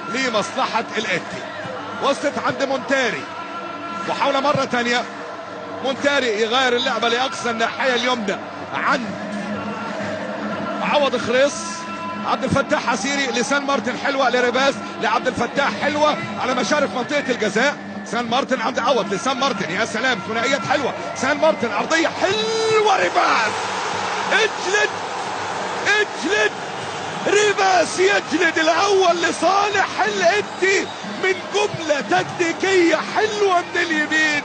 لمصلحة الاتي. وصلت عند مونتاري، محاولة مرة تانية. مونتاري يغير اللعبة لأقصى الناحية اليمنى عن عوض خريص. عبد الفتاح عسيري لسان مارتن، حلوة لريباس لعبد الفتاح، حلوة على مشارف منطقة الجزاء. سان مارتن عند عوض لسان مارتن، يا سلام ثنائيات حلوة. سان مارتن عرضية حلوة، ريباس اجلد اجلد، ريباس يجلد الاول لصالح الاتي من جملة تكتيكية حلوة من اليمين.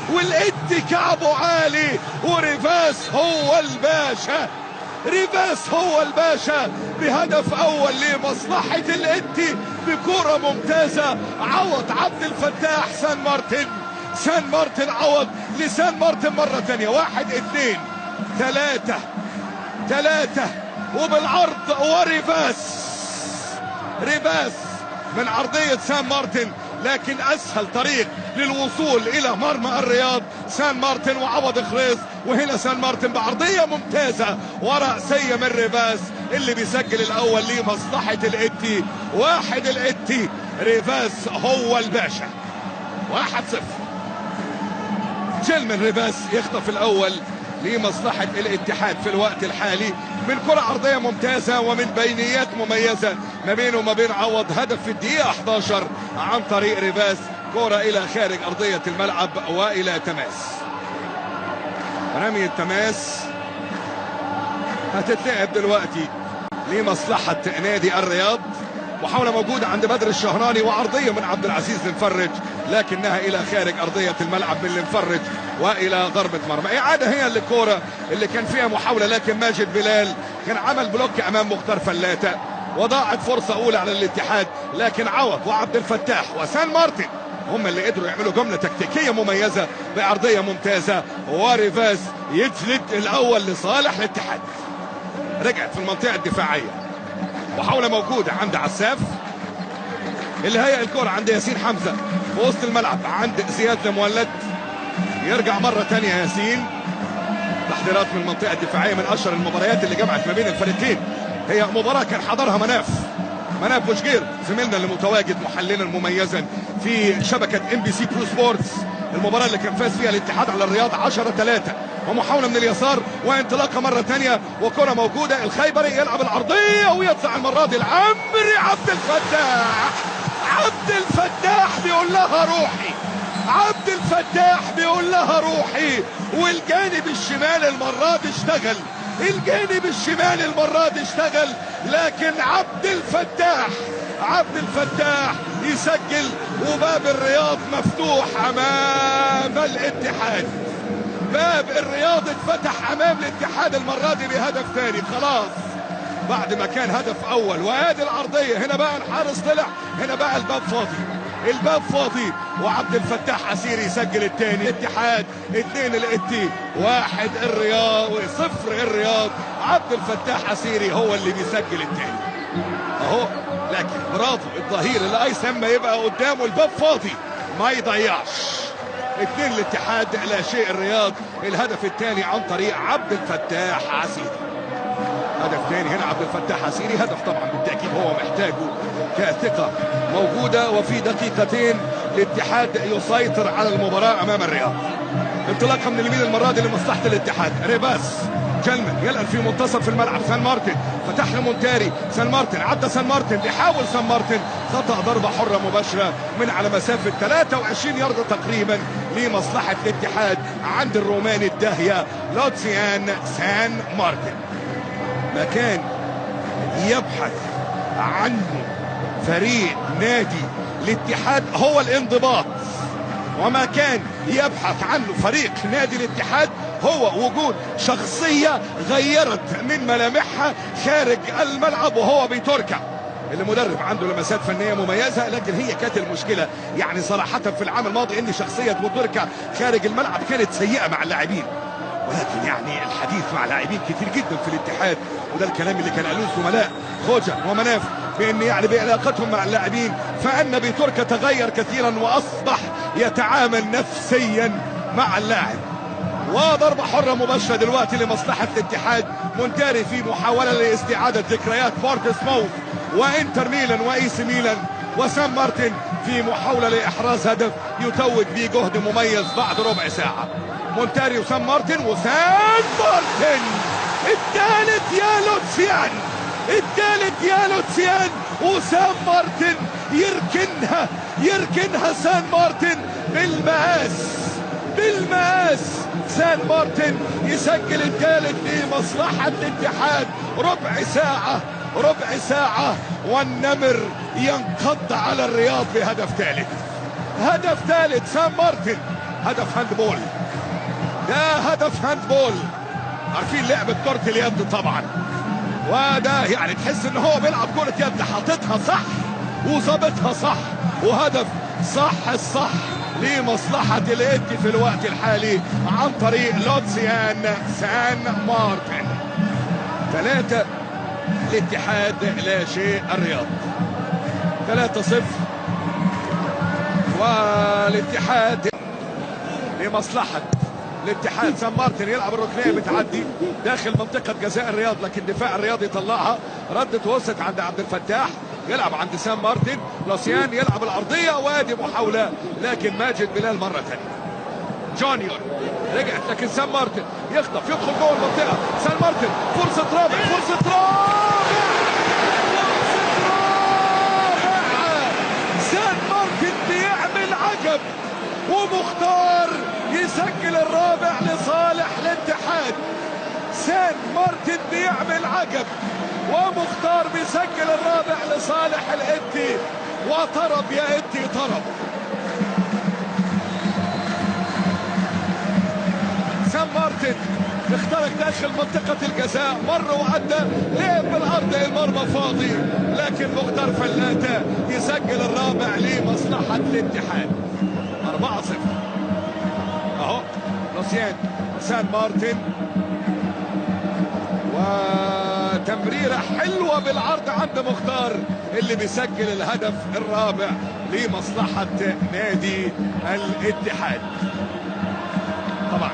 والاتي كعبه عالي، وريباس هو الباشا. ريباس هو الباشا بهدف اول لمصلحة الاتي بكرة ممتازة. عوض عبد الفتاح سان مارتن، سان مارتن عوض لسان مارتن مرة تانية. 1 2 3 وبالعرض، ريباس من عرضية سان مارتن، لكن اسهل طريق للوصول الى مرمى الرياض سان مارتن وعوض خريص. وهنا سان مارتن بعرضية ممتازة ورأسية من ريباس اللي بيسجل الاول لمصلحة الاتي. 1 الاتي، ريباس هو الباشا. 1-0. جيلمن ريباس يخطف الاول لمصلحة الاتحاد في الوقت الحالي من كرة عرضية ممتازة ومن بينيات مميزة ما بينه وما بين عوض. هدف في الدقيقة 11 عن طريق ريباس، كرة إلى خارج أرضية الملعب وإلى تماس. رمي التماس هتتلعب دلوقتي لمصلحة نادي الرياض. محاولة موجودة عند بدر الشهراني وعرضية من عبد العزيز المفرج، لكنها إلى خارج أرضية الملعب من المفرج وإلى ضربة مرمى. إعادة هي الكرة اللي كان فيها محاولة، لكن ماجد بلال كان عمل بلوك أمام مختار فلاتة وضاعت فرصة أولى على الاتحاد. لكن عوض وعبد الفتاح وسان مارتن هم اللي قدروا يعملوا جملة تكتيكية مميزة بعرضية ممتازة. وريفاس يجلد الأول لصالح الاتحاد. رجعت في المنطقة الدفاعية، محاولة موجودة عند عساف اللي هي الكرة عند ياسين حمزة في وسط الملعب عند زياد المولد. يرجع مرة تانية ياسين. تحضيرات من المنطقة الدفاعية من أشهر المباريات اللي جمعت ما بين الفريقين. هي مباراة كان حضرها مناف بوشجير زميلنا اللي متواجد محللا مميزا في شبكة MBC برو سبورتس. المباراة اللي كان فاز فيها الاتحاد على الرياض 10-3. ومحاولة من اليسار وانطلاقة مرة تانية وكرة موجودة. الخيبري يلعب العرضية ويطلع المرة دي العمري. عبد الفتاح بيقول لها روحي، عبد الفتاح بيقول لها روحي. والجانب الشمال المرة دي اشتغل، لكن عبد الفتاح يسجل وباب الرياض مفتوح امام الاتحاد. باب الرياض اتفتح امام الاتحاد المرة دي بهدف ثاني. خلاص بعد ما كان هدف اول. وادي العرضية، هنا بقى الحارس طلع، هنا بقى الباب فاضي وعبد الفتاح عسيري يسجل الثاني. الاتحاد 2 الاتي 1 الرياض 0 الرياض. عبد الفتاح عسيري هو اللي بيسجل الثاني اهو. لكن برافو الظهير الايسر لما يبقى قدامه الباب فاضي ما يضيعش. 2 الاتحاد لا شيء الرياض. الهدف الثاني عن طريق عبد الفتاح عسيري. هدف ثاني هنا عبد الفتاح عسيري. هدف طبعا بالتأكيد هو محتاجه كثقة موجودة. وفي دقيقتين الاتحاد يسيطر على المباراة امام الرياض. انطلاقها من اليمين المرة دي لمصلحة الاتحاد. ريباس جلمن يلقى في منتصف الملعب. سان مارتن فتح لمونتاري. سان مارتن عدى، سان مارتن بيحاول سان مارتن خطأ ضربة حرة مباشرة من على مسافة 23 ياردة تقريبا لمصلحة الاتحاد عند الروماني الداهية لوتسيان سان مارتن. مكان يبحث عنه فريق نادي الاتحاد هو الانضباط، وما كان يبحث عنه فريق نادي الاتحاد هو وجود شخصية غيرت من ملامحها خارج الملعب وهو بيتوركا. المدرب عنده لمسات فنية مميزة، لكن هي كانت المشكلة يعني صراحة في العام الماضي ان شخصية بوتوركا خارج الملعب كانت سيئة مع اللاعبين. ولكن يعني الحديث مع لاعبين كتير جدا في الاتحاد، وده الكلام اللي كان قالوه الزملاء خوجة ومناف بان يعني بعلاقتهم مع اللاعبين فان بيتوركا تغير كثيرا واصبح يتعامل نفسيا مع اللاعب. وضربة حرة مباشرة دلوقتي لمصلحة الاتحاد. مونتاري في محاولة لاستعادة ذكريات بورتسموث وانتر ميلان واي سي ميلان. وسان مارتن في محاولة لإحراز هدف يتوج به جهد مميز بعد ربع ساعة. مونتاري وسان مارتن وسان مارتن الثالث يا لوتسيان، الثالث يا لوتسيان. وسان مارتن يركنها سان مارتن بالمقاس. سان مارتن يسجل الثالث لمصلحة الاتحاد. ربع ساعة والنمر ينقض على الرياض بهدف ثالث. سان مارتن هدف هاندبول، ده هدف هاندبول. عارفين لعبة كرة اليد طبعا، وده يعني تحس ان هو بيلعب كرة يد، حاططها صح وظابطها صح، وهدف صح لمصلحة الإيدي في الوقت الحالي عن طريق لوتسيان سان مارتن. 3 الاتحاد لا شيء الرياض. 3-0 والاتحاد لمصلحة الاتحاد. سان مارتن يلعب الركنية بتعدي داخل منطقة جزاء الرياض، لكن دفاع الرياض يطلعها. ردت وسط عند عبد الفتاح، يلعب عند سان مارتن. لوسيان يلعب العرضية وادي محاولة، لكن ماجد بلال مرة ثانية. جونيور رجعت، لكن سان مارتن يخطف يدخل جوه المنطقة. سان مارتن فرصة رابع. سان مارتن بيعمل عجب، ومختار يسجل الرابع لصالح الاتحاد. سان مارتن بيعمل عجب، ومختار بيسجل الرابع لصالح الإتي. وطرب يا إتي طرب. سان مارتن اخترق داخل منطقة الجزاء، مر وعدى، لعب بالعرض المرمى فاضي، لكن مختار فلاتة يسجل الرابع لمصلحة الاتحاد. 4-0 اهو. لوسيان سان مارتن، وتمريرة حلوة بالعرض عند مختار اللي بيسجل الهدف الرابع لمصلحة نادي الاتحاد. طبعا